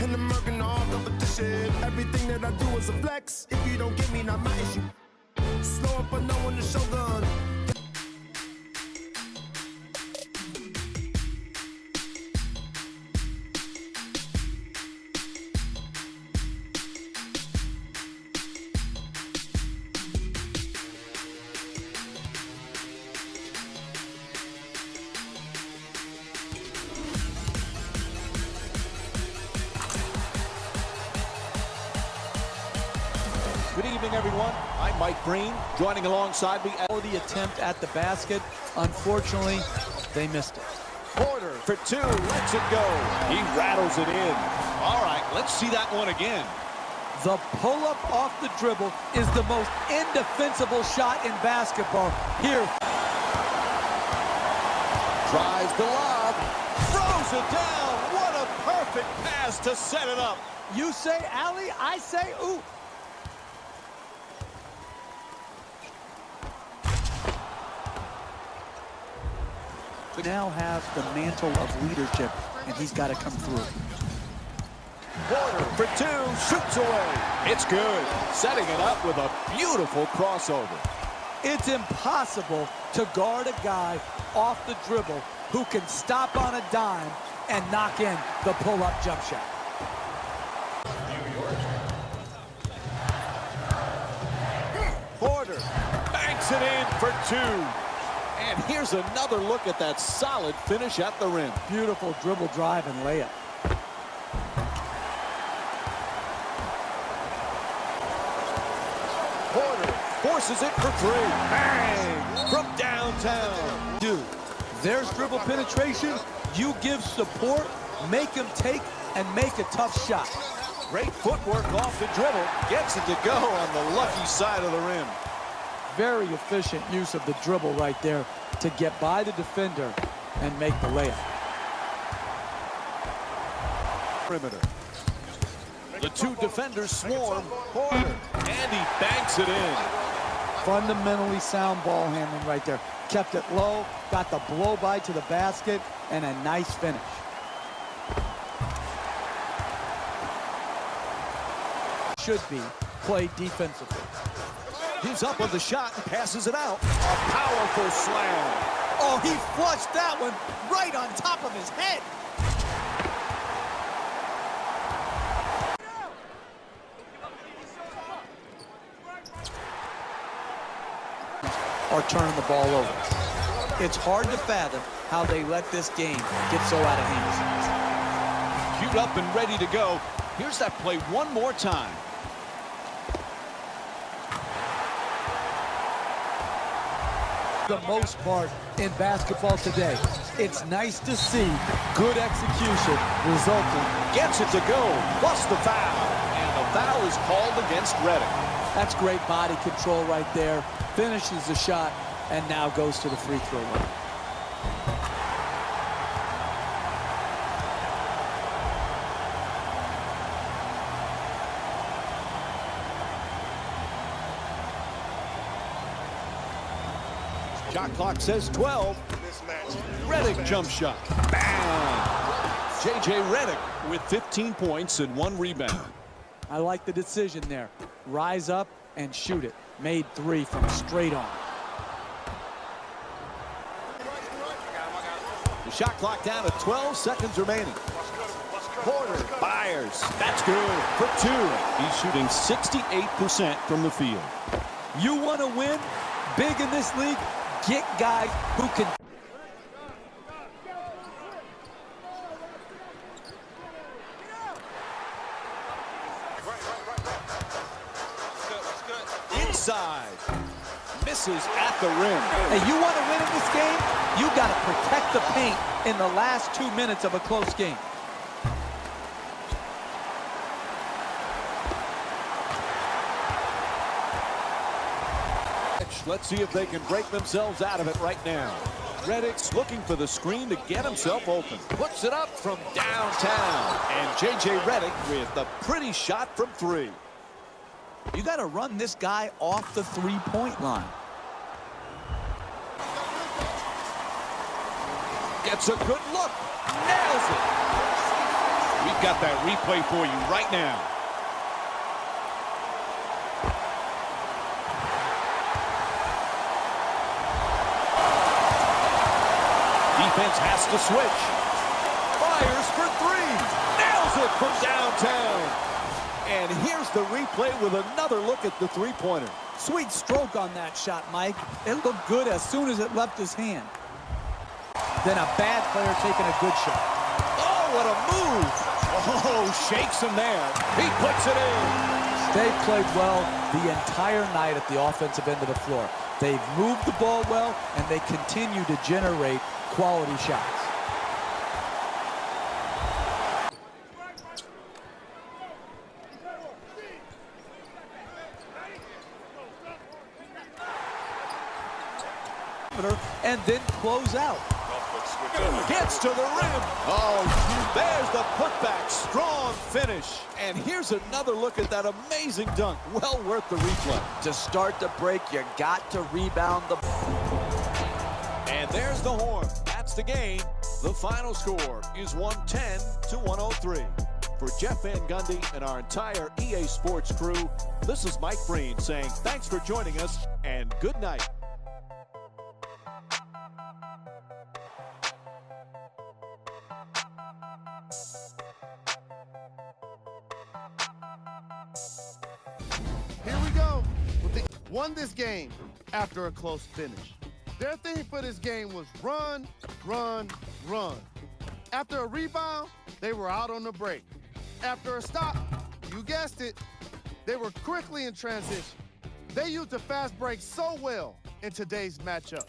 and I'm murking all competition. Everything that I do is a flex. If you don't get me, not my issue. Slow up, I know when the shogun. Good evening, everyone. I'm Mike Breen. Joining alongside me, The attempt at the basket. Unfortunately, they missed it. Porter for two. Lets it go. He rattles it in. All right, let's see that one again. The pull-up off the dribble is the most indefensible shot in basketball. Here. Tries the lob. Throws it down. What a perfect pass to set it up. You say alley, I say ooh. Now has the mantle of leadership, and he's got to come through. Porter for two, shoots away. It's good. Setting it up with a beautiful crossover. It's impossible to guard a guy off the dribble who can stop on a dime and knock in the pull-up jump shot. Porter banks it in for two. And here's another look at that solid finish at the rim. Beautiful dribble drive and layup. Porter forces it for three. Bang! From downtown. Dude, there's dribble penetration. You give support, make him take, and make a tough shot. Great footwork off the dribble. Gets it to go on the lucky side of the rim. Very efficient use of the dribble right there to get by the defender and make the layup. Perimeter. The two defenders swarm. Porter. And he banks it in. Fundamentally sound ball handling right there. Kept it low, got the blow by to the basket, and a nice finish. Should be played defensively. He's up on the shot and passes it out. A powerful slam. Oh, he flushed that one right on top of his head. Are turning the ball over. It's hard to fathom how they let this game get so out of hand. Queued up and ready to go. Here's that play one more time. The most part in basketball today. It's nice to see good execution resulting. Gets it to go, plus the foul. And the foul is called against Redick. That's great body control right there. Finishes the shot and now goes to the free throw line. Shot clock says 12. Redick jump shot. Bam! J.J. Redick with 15 points and 1 rebound. I like the decision there. Rise up and shoot it. Made 3 from straight on. The shot clock down to 12 seconds remaining. Porter fires. That's good for 2. He's shooting 68% from the field. You want to win big in this league? Get guys who can. Inside. Misses at the rim. Hey, you want to win in this game? You got to protect the paint in the last 2 minutes of a close game. Let's see if they can break themselves out of it right now. Redick's looking for the screen to get himself open. Puts it up from downtown. And J.J. Redick with a pretty shot from 3. You got to run this guy off the three-point line. Gets a good look. Nails it. We've got that replay for you right now. Defense has to switch. Fires for three. Nails it from downtown. And here's the replay with another look at the three-pointer. Sweet stroke on that shot, Mike. It looked good as soon as it left his hand. Then a bad player taking a good shot. Oh, what a move. Oh, shakes him there. He puts it in. They played well the entire night at the offensive end of the floor. They've moved the ball well, and they continue to generate quality shots. And then close out. Gets to the rim. Oh, there's the putback. Strong finish. And here's another look at that amazing dunk. Well worth the replay. To start the break, you got to rebound the... And there's the horn. That's the game. The final score is 110-103. For Jeff Van Gundy and our entire EA Sports crew, this is Mike Breen saying thanks for joining us and good night. Here we go. Won this game after a close finish. Their theme for this game was run, run, run. After a rebound, they were out on the break. After a stop, you guessed it, they were quickly in transition. They used the fast break so well in today's matchup.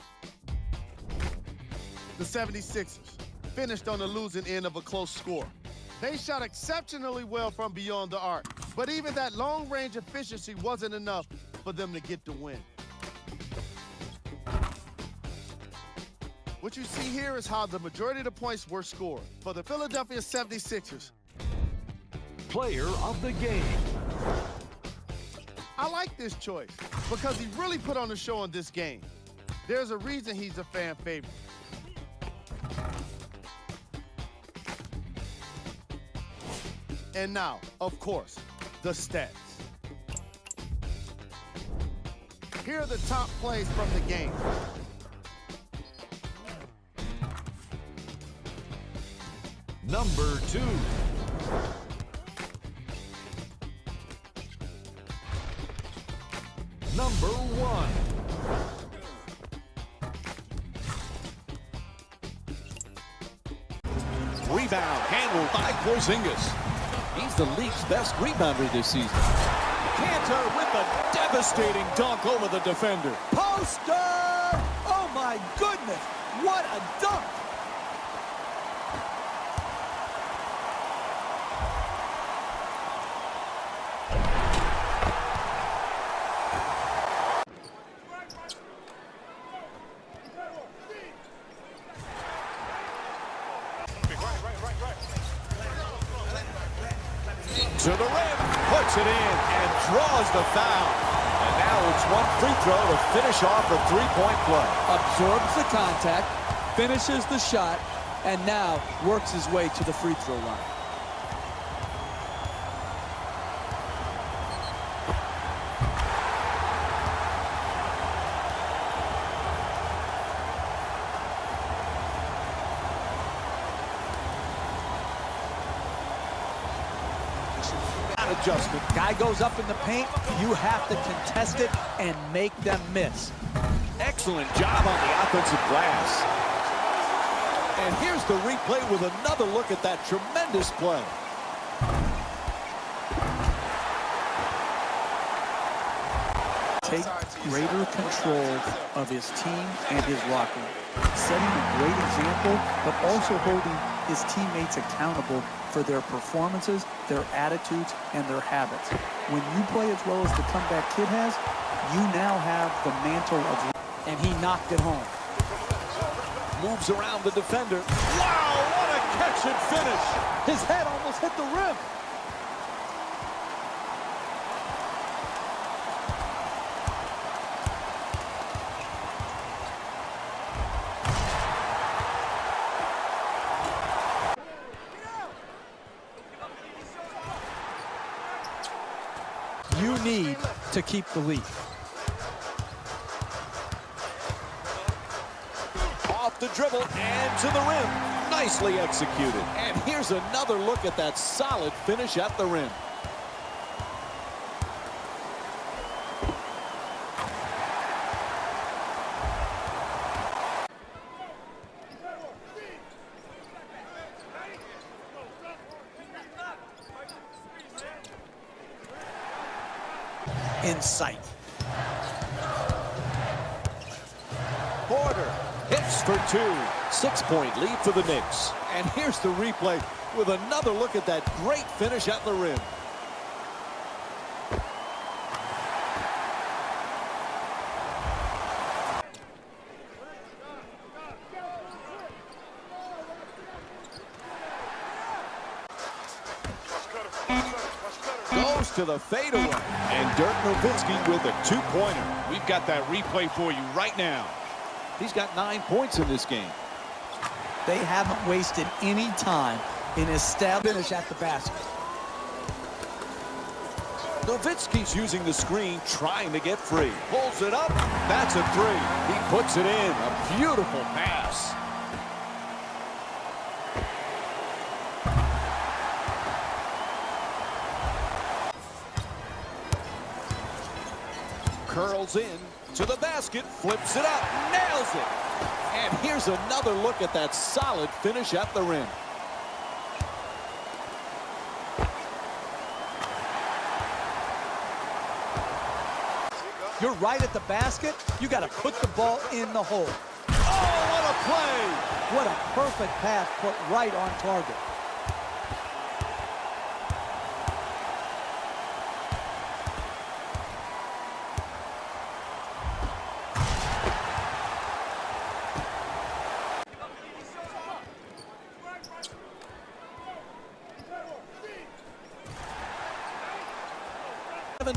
The 76ers finished on the losing end of a close score. They shot exceptionally well from beyond the arc, but even that long-range efficiency wasn't enough for them to get the win. What you see here is how the majority of the points were scored. For the Philadelphia 76ers, Player of the game. I like this choice because he really put on a show in this game. There's a reason he's a fan favorite. And now, of course, the stats. Here are the top plays from the game. Number 2. Number 1. Rebound handled by Porzingis. He's the league's best rebounder this season. Cantor with a devastating dunk over the defender. Poster! Oh, my goodness. What a dunk. To the rim, puts it in, and draws the foul. And now it's one free throw to finish off a three-point play. Absorbs the contact, finishes the shot, and now works his way to the free throw line. Adjustment. Guy goes up in the paint, you have to contest it and make them miss. Excellent job on the offensive glass. And here's the replay with another look at that tremendous play. Take greater control of his team and his locker room, setting a great example, but also holding his teammates accountable for their performances, their attitudes, and their habits. When you play as well as the comeback kid has, you now have the mantle of... And he knocked it home. Moves around the defender. Wow, what a catch and finish. His head almost hit the rim. you need to keep the lead. Off the dribble and to the rim. Nicely executed. And here's another look at that solid finish at the rim. In sight. Porter hits for two. 6-point lead for the Knicks. And here's the replay with another look at that great finish at the rim. Goes to the fadeaway. And Dirk Nowitzki with a two-pointer. We've got that replay for you right now. He's got 9 points in this game. They haven't wasted any time in establishing finish at the basket. Nowitzki's using the screen, trying to get free. Pulls it up. That's a three. He puts it in. A beautiful pass. Curls in to the basket, flips it up, nails it. And here's another look at that solid finish at the rim. You're right at the basket. You got to put the ball in the hole. Oh, what a play! What a perfect pass put right on target.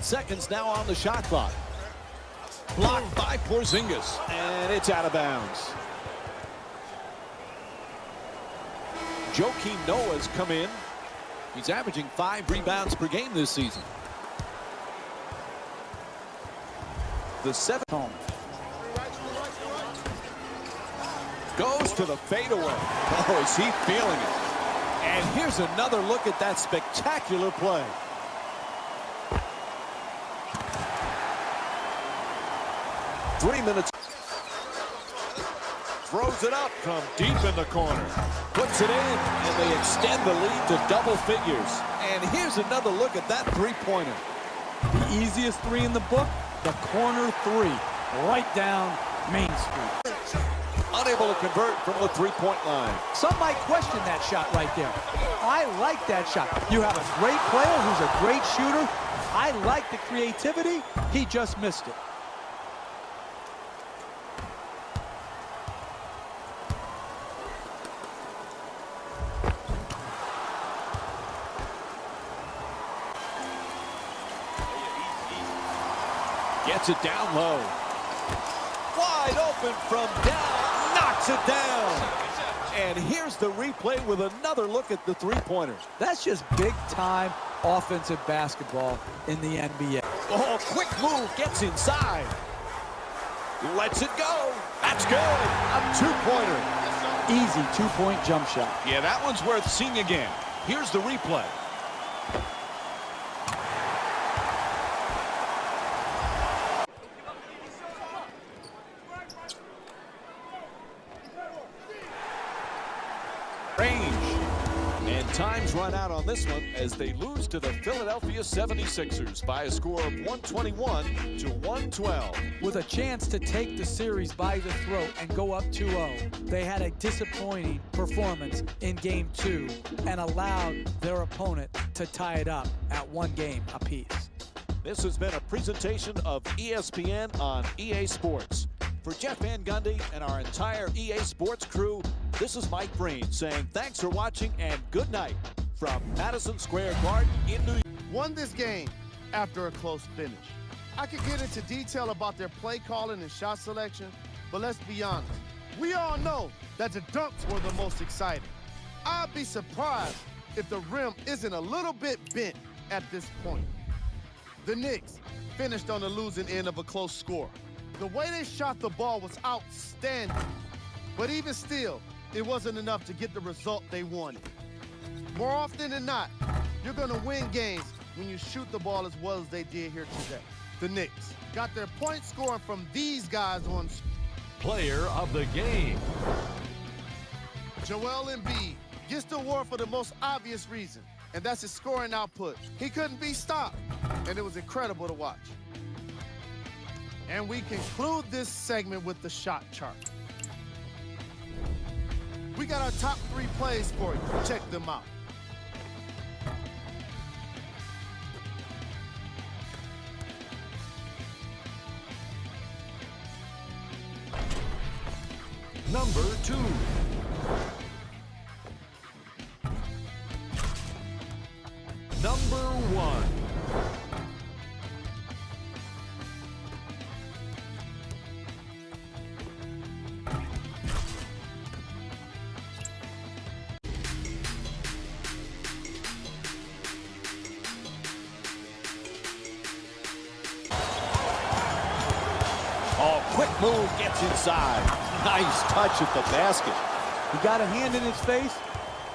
Seconds now on the shot clock. Blocked by Porzingis, and it's out of bounds. Joakim Noah's come in. He's averaging 5 rebounds per game this season. The 7th home. Goes to the fadeaway. Oh, is he feeling it? And here's another look at that spectacular play. Three minutes. Throws it up from deep in the corner. Puts it in, and they extend the lead to double figures. And here's another look at that three-pointer. The easiest three in the book, the corner three, right down Main Street. Unable to convert from the three-point line. Some might question that shot right there. I like that shot. You have a great player who's a great shooter. I like the creativity. He just missed it. Gets it down low. Wide open from down. Knocks it down. And here's the replay with another look at the three-pointer. That's just big-time offensive basketball in the NBA. Oh, quick move. Gets inside. Lets it go. That's good. A two-pointer. Easy two-point jump shot. Yeah, that one's worth seeing again. Here's the replay. Range. And time's run out on this one as they lose to the Philadelphia 76ers by a score of 121 to 112. With a chance to take the series by the throat and go up 2-0, they had a disappointing performance in Game 2 and allowed their opponent to tie it up at 1 game apiece. This has been a presentation of ESPN on EA Sports. For Jeff Van Gundy and our entire EA Sports crew, this is Mike Breen saying thanks for watching and good night from Madison Square Garden in New York. Won this game after a close finish. I could get into detail about their play calling and shot selection, but let's be honest. We all know that the dunks were the most exciting. I'd be surprised if the rim isn't a little bit bent at this point. The Knicks finished on the losing end of a close score. The way they shot the ball was outstanding. But even still, it wasn't enough to get the result they wanted. More often than not, you're going to win games when you shoot the ball as well as they did here today. The Knicks got their point scoring from these guys on. Player of the game. Joel Embiid gets the award for the most obvious reason, and that's his scoring output. He couldn't be stopped, and it was incredible to watch. And we conclude this segment with the shot chart. We got our top 3 plays for you. Check them out. Number 2. Number 1. Oh, quick move, gets inside. Nice touch at the basket. He got a hand in his face,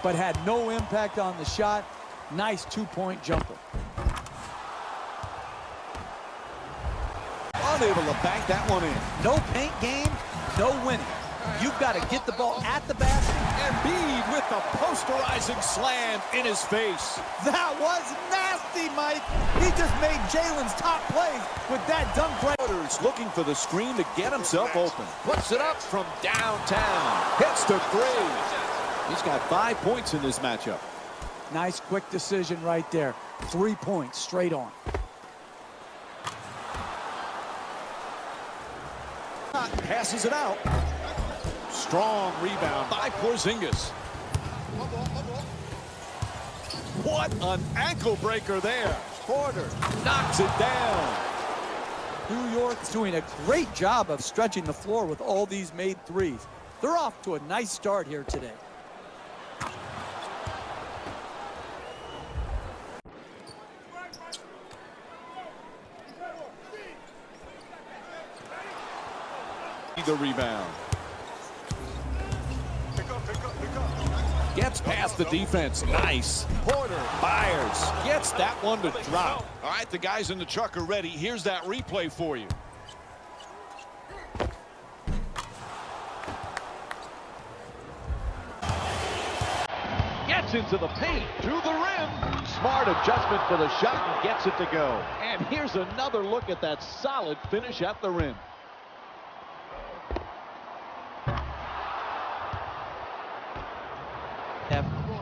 but had no impact on the shot. Nice two-point jumper. Unable to bank that one in. No paint game, no winning. You've got to get the ball at the basket. Embiid with the posterizing slam in his face. That was nasty, Mike. He just made Jalen's top plays with that dunk right. Looking for the screen to get himself open. Puts it up from downtown. Hits the 3. He's got 5 points in this matchup. Nice quick decision right there. 3 points straight on. Passes it out. Strong rebound by Porzingis. What an ankle breaker there. Porter knocks it down. New York's doing a great job of stretching the floor with all these made threes. They're off to a nice start here today. The rebound. Gets past the defense. Nice. Porter fires. Gets that one to drop. All right, the guys in the truck are ready. Here's that replay for you. Gets into the paint. To the rim. Smart adjustment for the shot and gets it to go. And here's another look at that solid finish at the rim.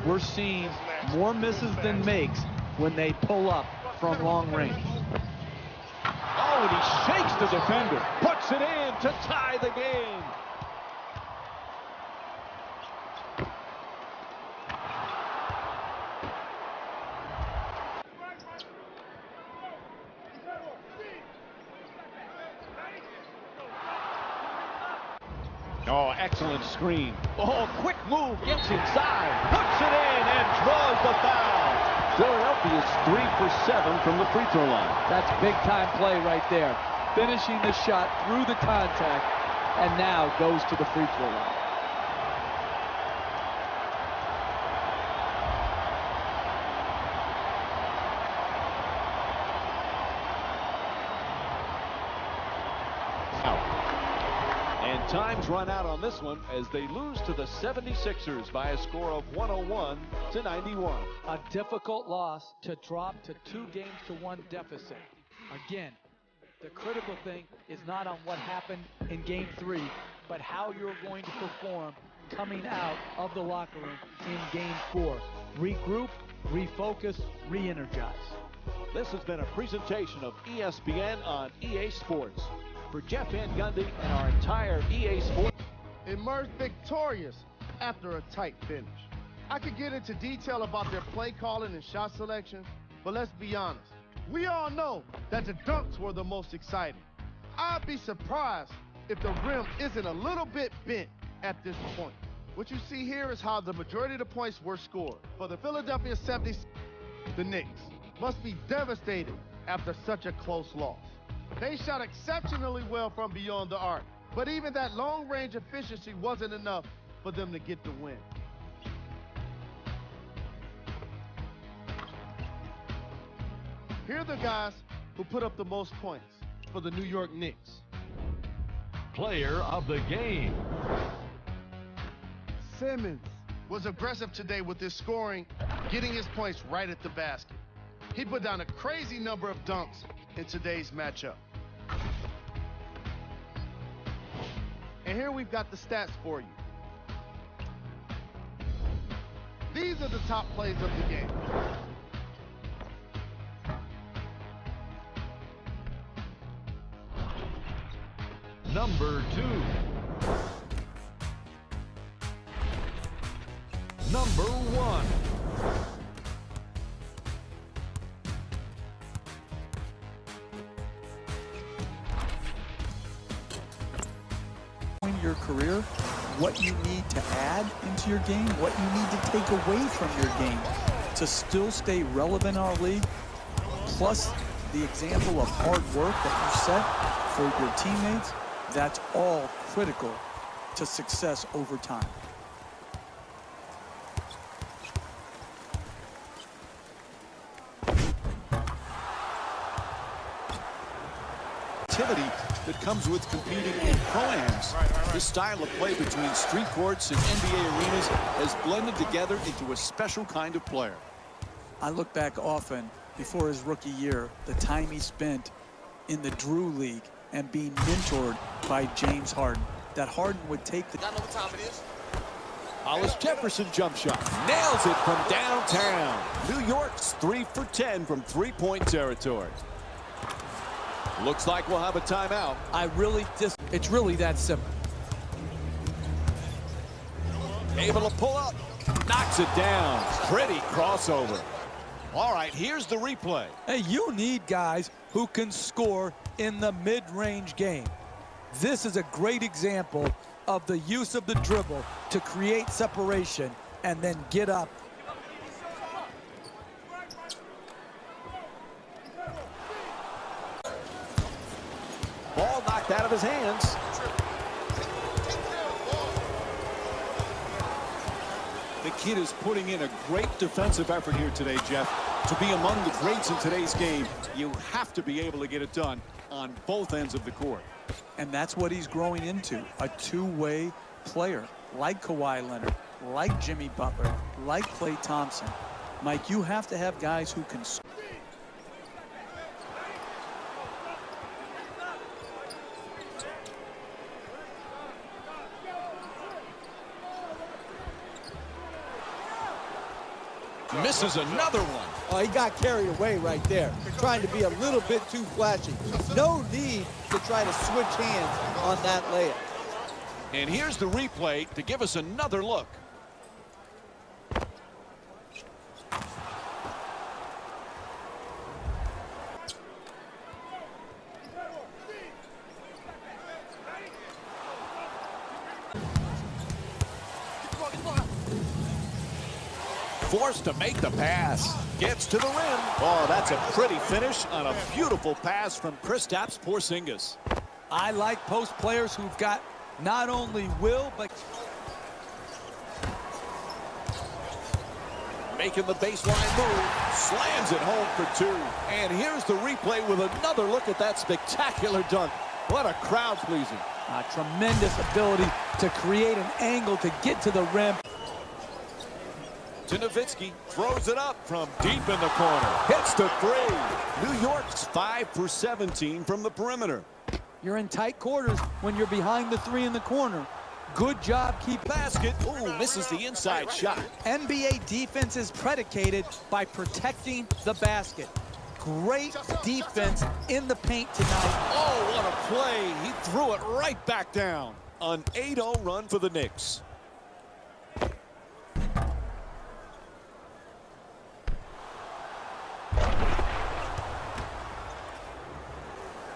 We're seeing more misses than makes when they pull up from long range. Oh, and he shakes the defender. Puts it in to tie the game. Oh, excellent screen. Oh, quick move, gets inside, puts it in, and draws the foul. Philadelphia's 3 for 7 from the free throw line. That's big-time play right there. Finishing the shot through the contact, and now goes to the free throw line. And time's run out on this one as they lose to the 76ers by a score of 101-91. A difficult loss to drop to 2-1 deficit. Again, the critical thing is not on what happened in Game 3, but how you're going to perform coming out of the locker room in Game 4. Regroup, refocus, re-energize. This has been a presentation of ESPN on EA Sports. For Jeff Van Gundy and our entire EA Sports. Emerged victorious after a tight finish. I could get into detail about their play calling and shot selection, but let's be honest. We all know that the dunks were the most exciting. I'd be surprised if the rim isn't a little bit bent at this point. What you see here is how the majority of the points were scored. For the Philadelphia 76ers, the Knicks must be devastated after such a close loss. They shot exceptionally well from beyond the arc, but even that long-range efficiency wasn't enough for them to get the win. Here are the guys who put up the most points for the New York Knicks. Player of the game. Simmons was aggressive today with his scoring, getting his points right at the basket. He put down a crazy number of dunks in today's matchup. And here we've got the stats for you. These are the top plays of the game. Number 2. Number 1. In your career, what you need to add into your game, what you need to take away from your game to still stay relevant in our league, plus the example of hard work that you set for your teammates, that's all critical to success over time. Activity that comes with competing in pro-ams. This style of play between street courts and NBA arenas has blended together into a special kind of player. I look back often before his rookie year, the time he spent in the Drew League and being mentored by James Harden. That Harden would take the... Y'all know what time it is? Hollis Jefferson jump shot. Nails it from downtown. New York's 3 for 10 from three-point territory. Looks like we'll have a timeout. It's really that simple. Able to pull up. Knocks it down. Pretty crossover. All right, here's the replay. Hey, you need guys who can score in the mid-range game. This is a great example of the use of the dribble to create separation and then get up. Ball knocked out of his hands. The kid is putting in a great defensive effort here today, Jeff. To be among the greats in today's game, you have to be able to get it done on both ends of the court. And that's what he's growing into, a two-way player, like Kawhi Leonard, like Jimmy Butler, like Klay Thompson. Mike, you have to have guys who can score. Misses another one. Oh, he got carried away right there, trying to be a little bit too flashy. No need to try to switch hands on that layup. And here's the replay to give us another look. Forced to make the pass. Gets to the rim. Oh, that's a pretty finish on a beautiful pass from Kristaps Porzingis. I like post players who've got not only will, but Making the baseline move. Slams it home for two. And here's the replay with another look at that spectacular dunk. What a crowd pleasing. a tremendous ability to create an angle to get to the rim. To Nowitzki, throws it up from deep in the corner. Hits the three. New York's 5 for 17 from the perimeter. You're in tight quarters when you're behind the three in the corner. Good job keeping. Basket. Ooh, misses the inside shot. NBA defense is predicated by protecting the basket. Great defense in the paint tonight. Oh, what a play. He threw it right back down. An 8-0 run for the Knicks.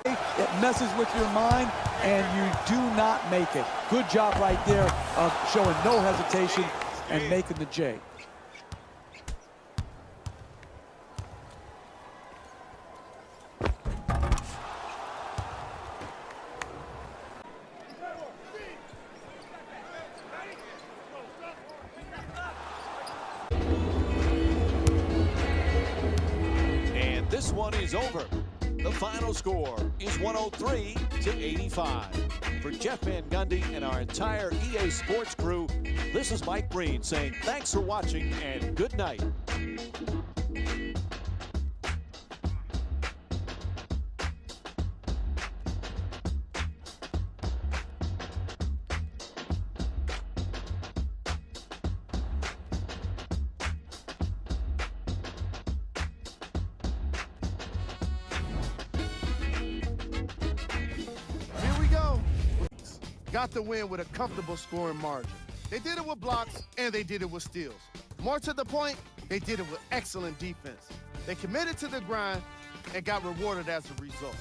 It messes with your mind, and you do not make it. Good job right there of showing no hesitation and making the J. This one is over. The final score is 103-85. For Jeff Van Gundy and our entire EA Sports crew, this is Mike Breen saying thanks for watching and good night. Got the win with a comfortable scoring margin. They did it with blocks, and they did it with steals. More to the point, they did it with excellent defense. They committed to the grind and got rewarded as a result.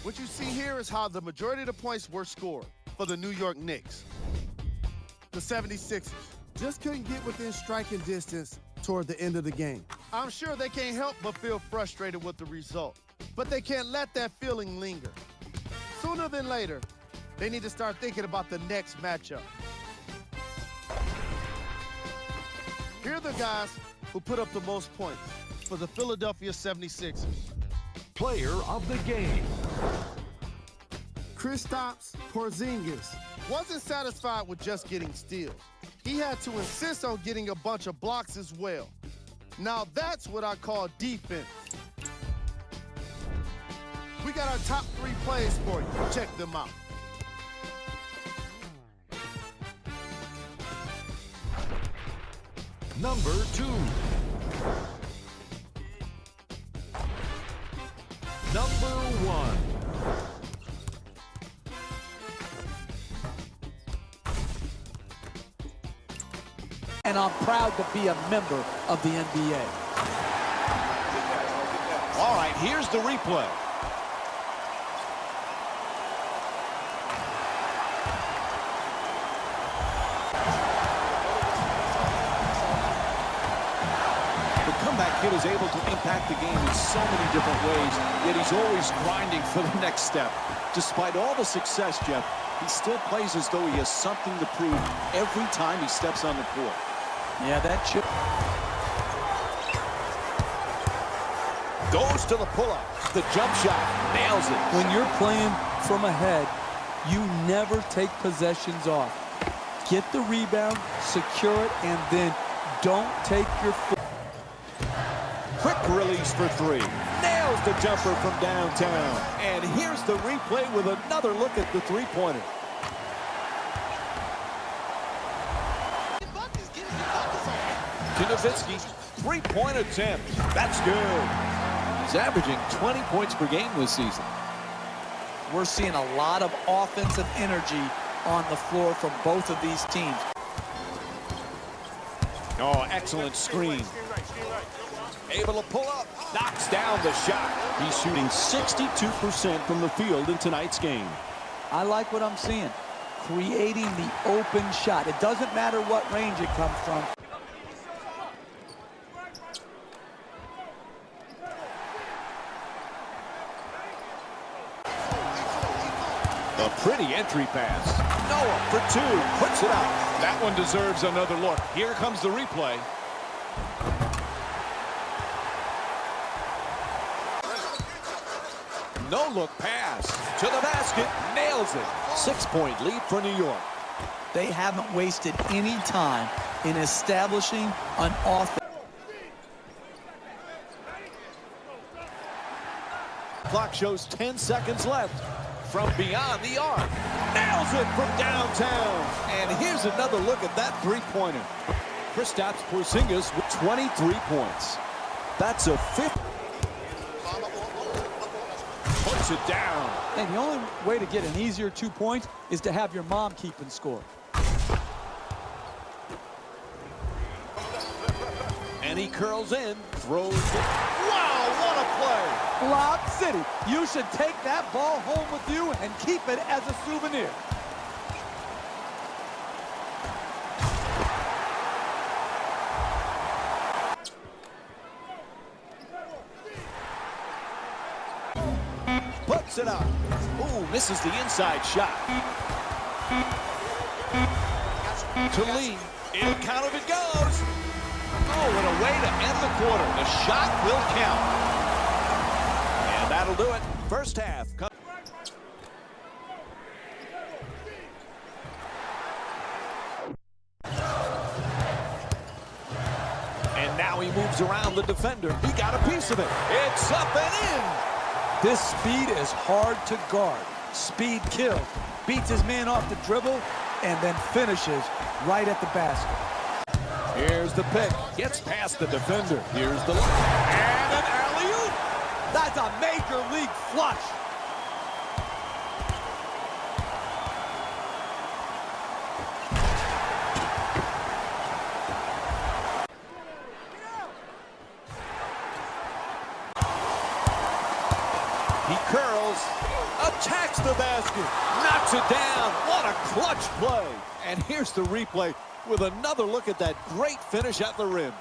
What you see here is how the majority of the points were scored for the New York Knicks. The 76ers just couldn't get within striking distance toward the end of the game. I'm sure they can't help but feel frustrated with the result. But they can't let that feeling linger. Sooner than later, they need to start thinking about the next matchup. Here are the guys who put up the most points for the Philadelphia 76ers. Player of the game. Kristaps Porzingis wasn't satisfied with just getting steals. He had to insist on getting a bunch of blocks as well. Now that's what I call defense. We got our top 3 plays for you. Check them out. Number 2. Number 1. And I'm proud to be a member of the NBA. All right, here's the replay. Kid is able to impact the game in so many different ways, yet he's always grinding for the next step. Despite all the success, Jeff, he still plays as though he has something to prove every time he steps on the court. Yeah, that chip goes to the pull-up. The jump shot nails it. when you're playing from ahead, you never take possessions off. Get the rebound, secure it, and then don't take your foot. Quick release for 3. Nails the jumper from downtown. And here's the replay with another look at the three-pointer. Nowitzki, three-point attempt. That's good. He's averaging 20 points per game this season. We're seeing a lot of offensive energy on the floor from both of these teams. Oh, excellent screen. Able to pull up, knocks down the shot. He's shooting 62% from the field in tonight's game. I like what I'm seeing. Creating the open shot. It doesn't matter what range it comes from. A pretty entry pass. Noah for 2, puts it up. That one deserves another look. Here comes the replay. No-look pass to the basket, nails it. 6-point lead for New York. They haven't wasted any time in establishing an offense. Clock shows 10 seconds left. From beyond the arc, nails it from downtown. And here's another look at that three-pointer. Kristaps Porzingis with 23 points. That's a 5th. Puts it down. And the only way to get an easier 2 points is to have your mom keeping score. And he curls in, throws it. Wow, what a play. Lob City, you should take that ball home with you and keep it as a souvenir. Puts it up. Ooh, misses the inside shot. To Lee. In count of it goes. Oh, what a way to end the quarter. The shot will count. And that'll do it. First half. And now he moves around the defender. He got a piece of it. It's up and in. This speed is hard to guard. Speed kills. Beats his man off the dribble and then finishes right at the basket. Here's the pick. Gets past the defender. Here's the look. And an alley-oop. That's a major league flush. He curls, attacks the basket, knocks it down. What a clutch play. And here's the replay with another look at that great finish at the rim.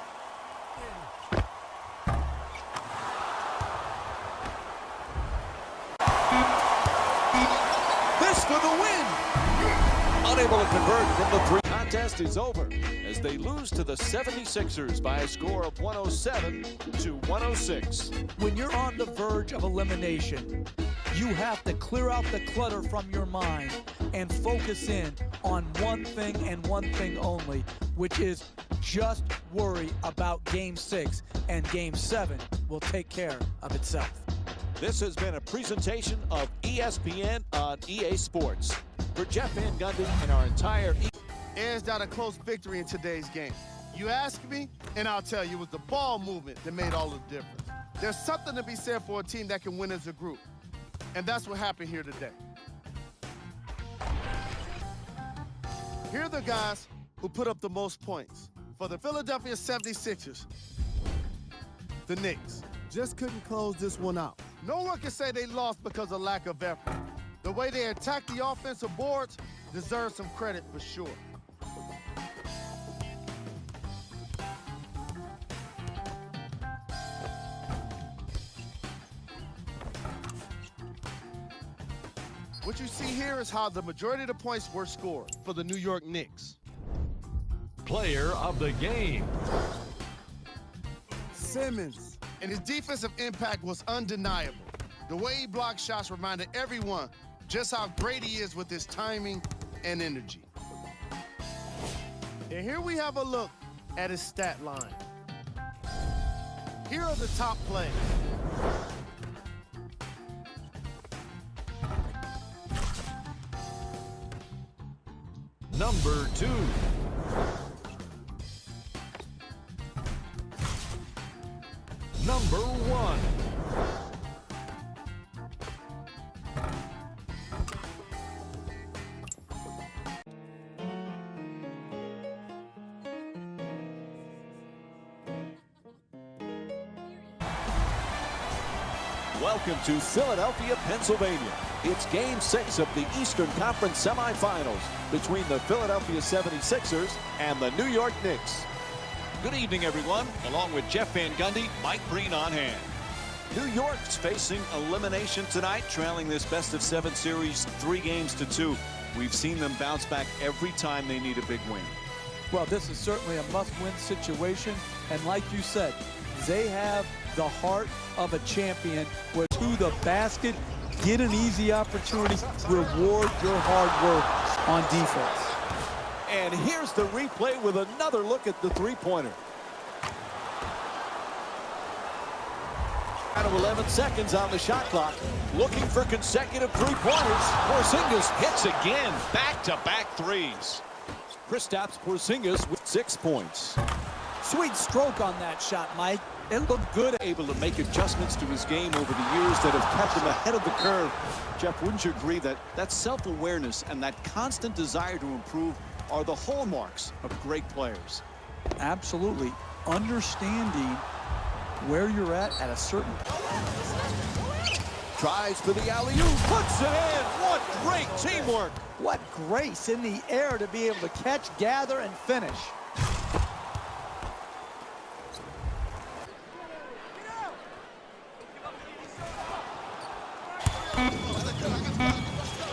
This for the win. Unable to convert from the three. Contest is over as they lose to the 76ers by a score of 107-106. When you're on the verge of elimination, you have to clear out the clutter from your mind and focus in on one thing and one thing only, which is just worry about Game 6, and Game 7 will take care of itself. This has been a presentation of ESPN on EA Sports. For Jeff Van Gundy and our entire edged out a close victory in today's game. You ask me, and I'll tell you, it was the ball movement that made all the difference. There's something to be said for a team that can win as a group, and that's what happened here today. Here are the guys who put up the most points. For the Philadelphia 76ers, the Knicks just couldn't close this one out. No one can say they lost because of lack of effort. The way they attacked the offensive boards deserves some credit for sure. What you see here is how the majority of the points were scored for the New York Knicks. Player of the game. Simmons. And his defensive impact was undeniable. The way he blocked shots reminded everyone just how great he is with his timing and energy. And here we have a look at his stat line. Here are the top plays. Number 2. Number 1. Welcome to Philadelphia, Pennsylvania. It's Game 6 of the Eastern Conference semifinals between the Philadelphia 76ers and the New York Knicks. Good evening, everyone. Along with Jeff Van Gundy, Mike Breen on hand. New York's facing elimination tonight, trailing this best-of-7 series 3-2. We've seen them bounce back every time they need a big win. Well, this is certainly a must-win situation, and like you said, they have the heart of a champion, where to the basket, get an easy opportunity, reward your hard work on defense. And here's the replay with another look at the three-pointer. Out of 11 seconds on the shot clock, looking for consecutive three-pointers. Porzingis hits again, back-to-back threes. Kristaps Porzingis with 6 points. Sweet stroke on that shot, Mike. It looked good. Able to make adjustments to his game over the years that have kept him ahead of the curve. Jeff, wouldn't you agree that that self-awareness and that constant desire to improve are the hallmarks of great players? Absolutely. Understanding where you're at a certain... Tries for the alley-oop, puts it in. What great teamwork. What grace in the air to be able to catch, gather, and finish.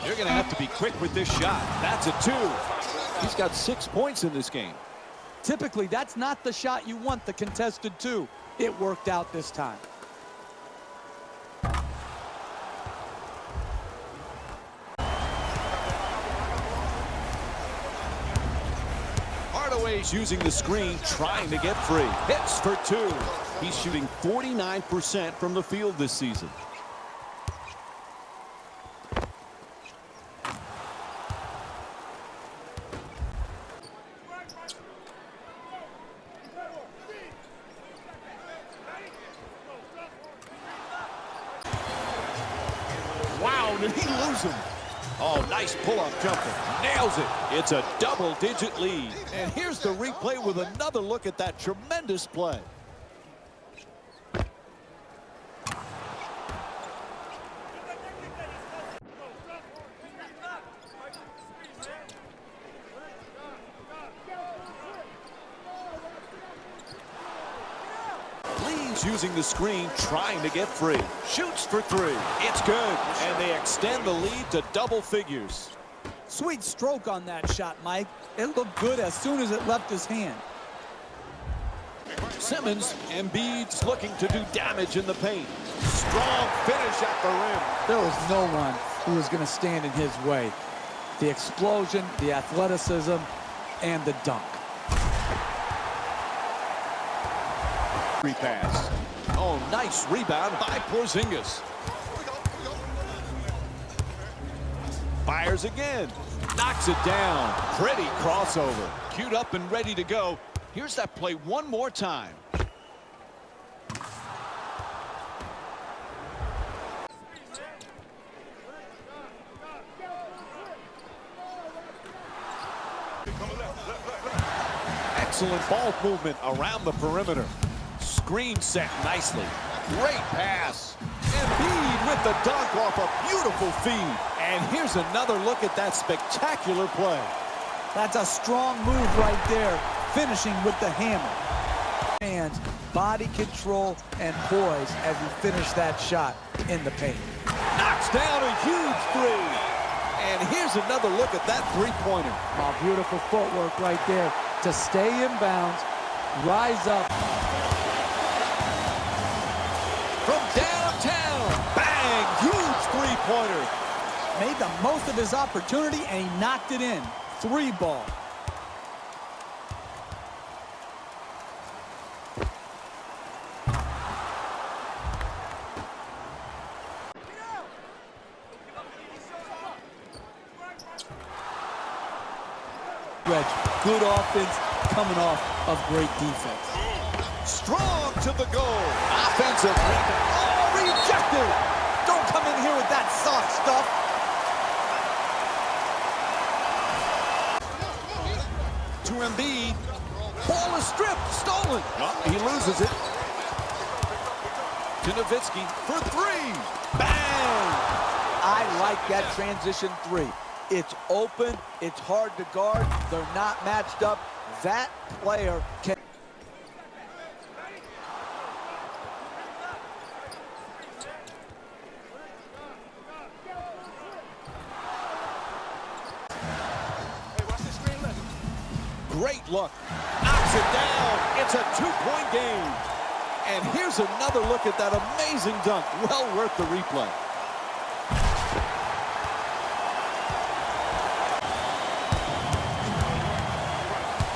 You're going to have to be quick with this shot. That's a 2. He's got 6 points in this game. Typically, that's not the shot you want the contested to. It worked out this time. Hardaway's using the screen, trying to get free. Hits for two. He's shooting 49% from the field this season. Wow, did he lose him? Oh, nice pull-up jumper. Nails it. It's a double-digit lead. And here's the replay with another look at that tremendous play. Using the screen, trying to get free. Shoots for three. It's good. And they extend the lead to double figures. Sweet stroke on that shot, Mike. It looked good as soon as it left his hand. Simmons, Embiid's looking to do damage in the paint. Strong finish at the rim. There was no one who was going to stand in his way. The explosion, the athleticism, and the dunk. Pass. Oh, nice rebound by Porzingis. Fires again. Knocks it down. Pretty crossover. Queued up and ready to go. Here's that play one more time. Excellent ball movement around the perimeter. Screen set nicely. Great pass. Embiid with the dunk off a beautiful feed. And here's another look at that spectacular play. That's a strong move right there, finishing with the hammer. Hands, body control, and poise as he finished that shot in the paint. Knocks down a huge three. And here's another look at that three-pointer. Oh, beautiful footwork right there to stay in bounds, rise up. From downtown, bang, huge three-pointer. Made the most of his opportunity, and he knocked it in. 3 ball. Good offense coming off of great defense. Strong to the goal. Offensive rebound. Oh, rejected. Don't come in here with that soft stuff. To Embiid. Ball is stripped. Stolen. Oh, he loses it. To Nowitzki for three. Bang. I like that transition three. It's open. It's hard to guard. They're not matched up. That player can... Great look. Knocks it down. It's a two-point game. And here's another look at that amazing dunk. Well worth the replay.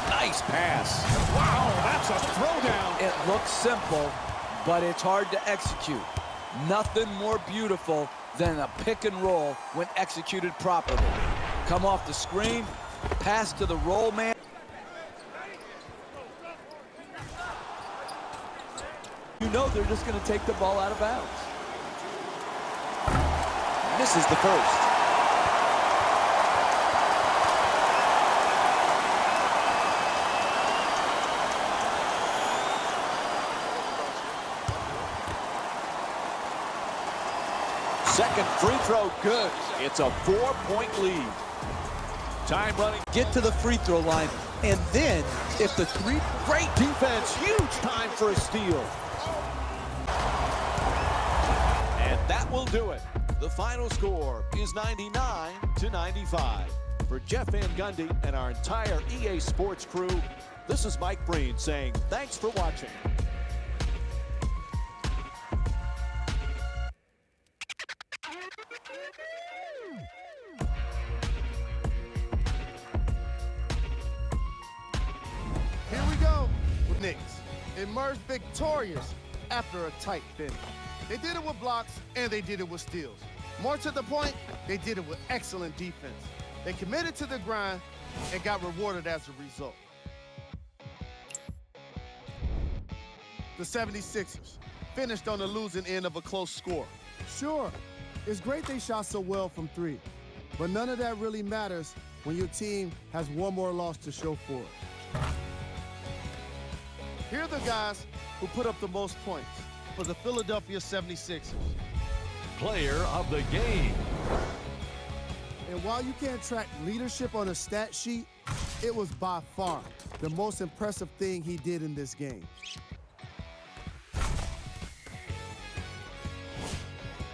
Nice pass. Wow, that's a throwdown. It looks simple, but it's hard to execute. Nothing more beautiful than a pick and roll when executed properly. Come off the screen, pass to the roll man. You know they're just going to take the ball out of bounds. Misses the first. Second free throw, good. It's a 4-point lead. Time running. Get to the free throw line, and then if the three... Great defense, huge time for a steal. And that will do it. The final score is 99-95. For Jeff Van Gundy and our entire EA Sports crew, This is Mike Breen saying thanks for watching. Here we go with Knicks. Emerged victorious after a tight finish. They did it with blocks and they did it with steals. More to the point, they did it with excellent defense. They committed to the grind and got rewarded as a result. The 76ers finished on the losing end of a close score. Sure, it's great they shot so well from three, but none of that really matters when your team has one more loss to show for it. Here are the guys who put up the most points for the Philadelphia 76ers. Player of the game. And while you can't track leadership on a stat sheet, it was by far the most impressive thing he did in this game.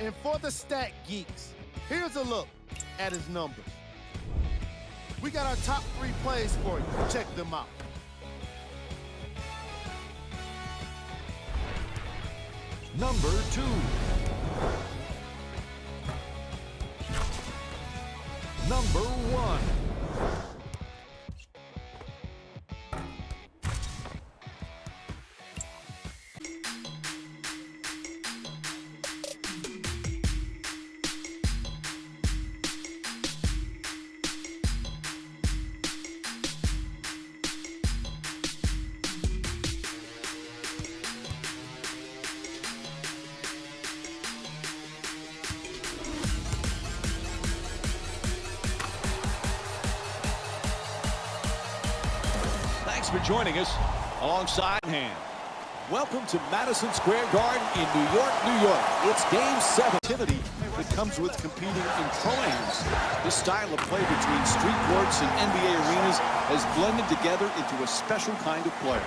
And for the stat geeks, here's a look at his numbers. We got our top 3 plays for you. Check them out. Number 2. Number 1. Thanks for joining us alongside Hand. Welcome to Madison Square Garden in New York, New York. It's Game 7 activity that comes with competing in pro-ams. This style of play between street courts and NBA arenas has blended together into a special kind of player.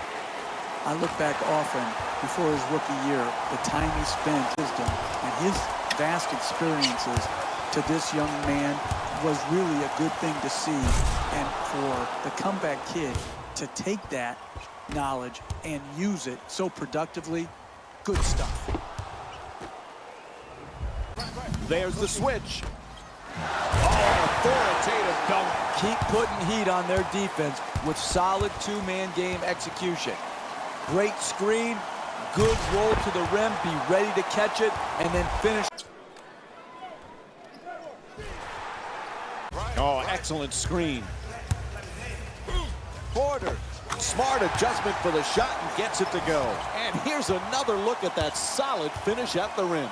I look back often before his rookie year, the time he spent, wisdom, and his vast experiences to this young man was really a good thing to see. And for the comeback kid to take that knowledge and use it so productively, good stuff. There's the switch. Oh, authoritative dunk. Keep putting heat on their defense with solid two-man game execution. Great screen, good roll to the rim, be ready to catch it, and then finish. Oh, excellent screen. Porter, smart adjustment for the shot and gets it to go. And here's another look at that solid finish at the rim.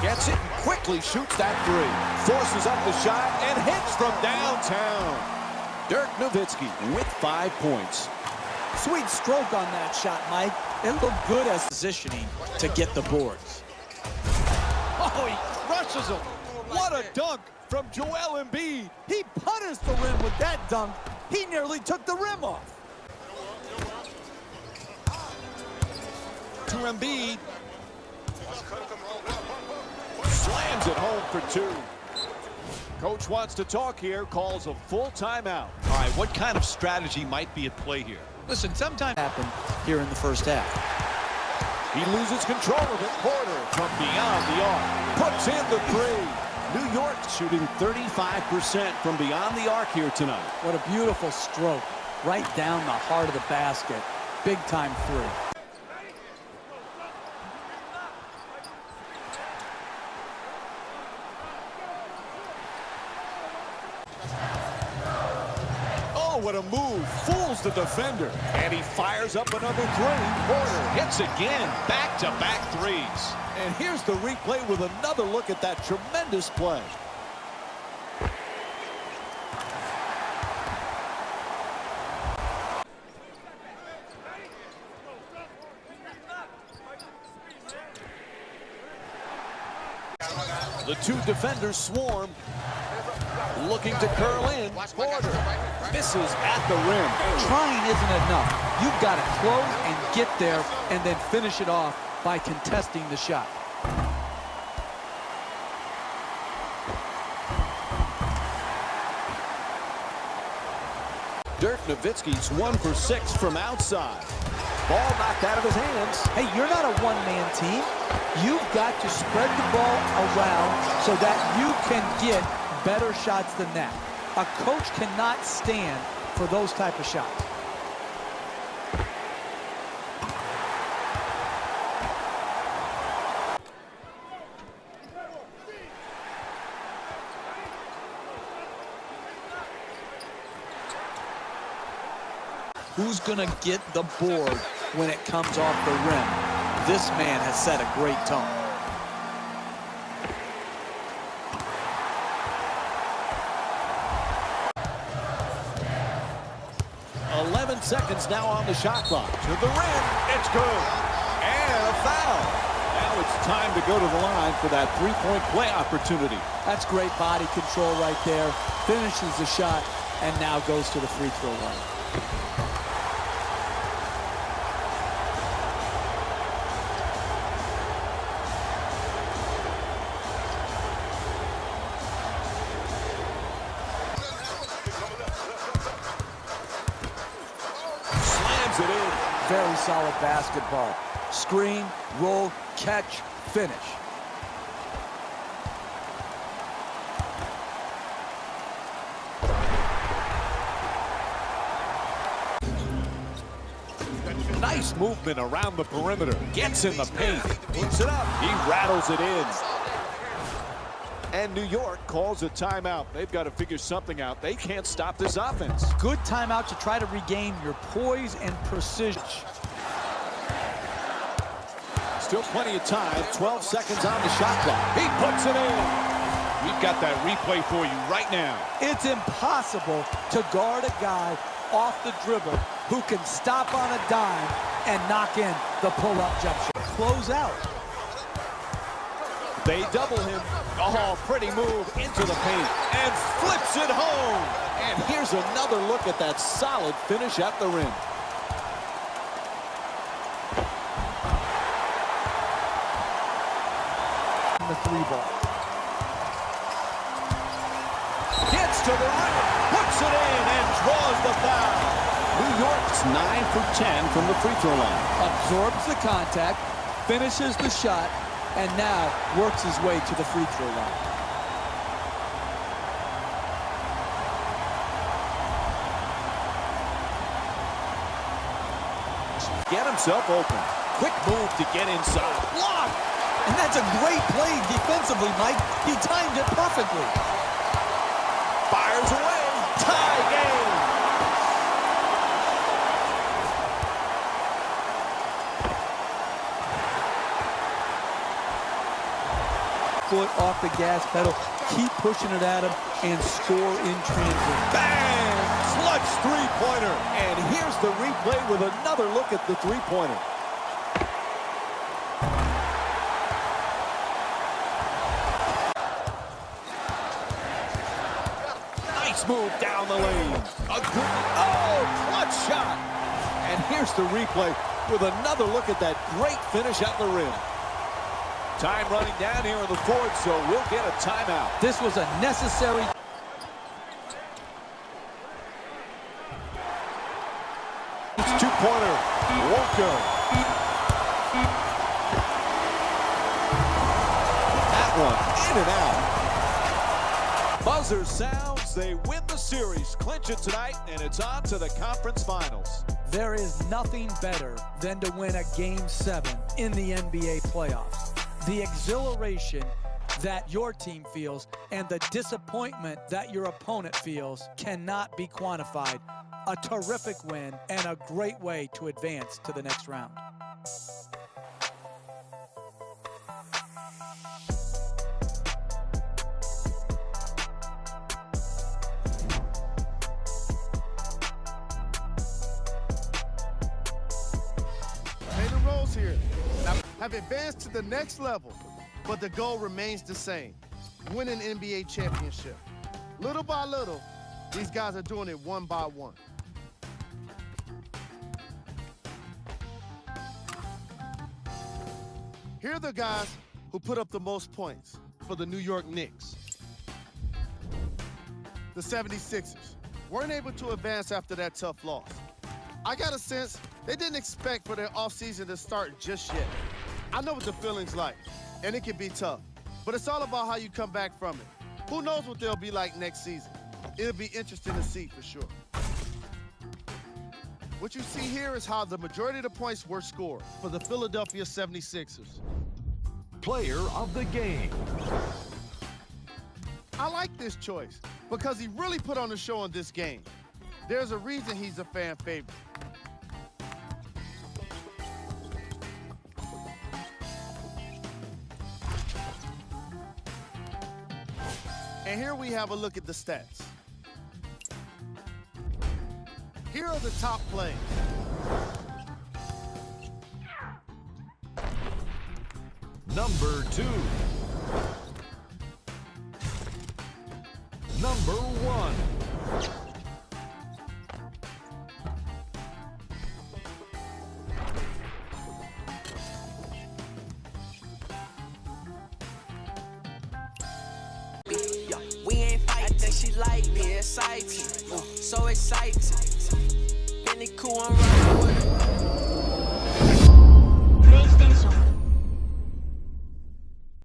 Gets it and quickly shoots that three. Forces up the shot and hits from downtown. Dirk Nowitzki with 5 points. Sweet stroke on that shot, Mike. It looked good as positioning to get the boards. Oh, he crushes him. What a dunk from Joel Embiid. He punished the rim with that dunk. He nearly took the rim off. To Embiid. Slams it home for 2. Coach wants to talk here, calls a full timeout. All right, what kind of strategy might be at play here? Listen, sometimes happened here in the first half. He loses control of it. Porter from beyond the arc puts in the 3. New York shooting 35% from beyond the arc here tonight. What a beautiful stroke. Right down the heart of the basket. Big time 3. Oh, what a move. Fools the defender. And he fires up another 3. Porter hits again. Back-to-back threes. And here's the replay with another look at that tremendous play. The 2 defenders swarm. looking to curl in. Porter misses at the rim. Trying isn't enough. You've got to close and get there and then finish it off by contesting the shot. Dirk Nowitzki's 1 for 6 from outside. Ball knocked out of his hands. Hey, you're not a one-man team. You've got to spread the ball around so that you can get better shots than that. A coach cannot stand for those type of shots. Who's going to get the board when it comes off the rim? This man has set a great tone. Seconds now on the shot clock. To the rim. It's good. And a foul. Now it's time to go to the line for that three-point play opportunity. That's great body control right there. Finishes the shot and now goes to the free throw line. It in. Very solid basketball. Screen, roll, catch, finish. Nice movement around the perimeter. Gets in the paint. Puts it up. He rattles it in. And New York calls a timeout. They've got to figure something out. They can't stop this offense. Good timeout to try to regain your poise and precision. Still plenty of time. 12 seconds on the shot clock. He puts it in. We've got that replay for you right now. It's impossible to guard a guy off the dribble who can stop on a dime and knock in the pull-up jump shot. Close out. They double him. Oh, pretty move into the paint and flips it home. And here's another look at that solid finish at the rim. The three ball. Gets to the rim, puts it in, and draws the foul. New York's 9 for 10 from the free throw line. Absorbs the contact, finishes the shot, and now works his way to the free throw line. Get himself open. Quick move to get inside. Block! And that's a great play defensively, Mike. He timed it perfectly. Fires away. Tie game. Foot off the gas pedal, keep pushing it at him, and score in transit. Bang! Clutch three-pointer. And here's the replay with another look at the three-pointer. Nice move down the lane. A good, clutch shot. And here's the replay with another look at that great finish at the rim. Time running down here in the fourth, so we'll get a timeout. This was a necessary. It's two-pointer. Won't go. That one in and out. Buzzer sounds. They win the series, clinch it tonight, and it's on to the conference finals. There is nothing better than to win a Game 7 in the NBA playoffs. The exhilaration that your team feels and the disappointment that your opponent feels cannot be quantified. A terrific win and a great way to advance to the next round. Tatum Rose here. Now, have advanced to the next level, but the goal remains the same: win an NBA championship. Little by little, these guys are doing it one by one. Here are the guys who put up the most points for the New York Knicks. The 76ers weren't able to advance after that tough loss. I got a sense they didn't expect for their offseason to start just yet. I know what the feeling's like, and it can be tough, but it's all about how you come back from it. Who knows what they'll be like next season? It'll be interesting to see for sure. What you see here is how the majority of the points were scored for the Philadelphia 76ers. Player of the game. I like this choice because he really put on a show in this game. There's a reason he's a fan favorite. And here we have a look at the stats. Here are the top plays. Number 2. Number 1. We ain't fighting. I think she like me, exciting, so exciting. Really cool, I'm riding with her.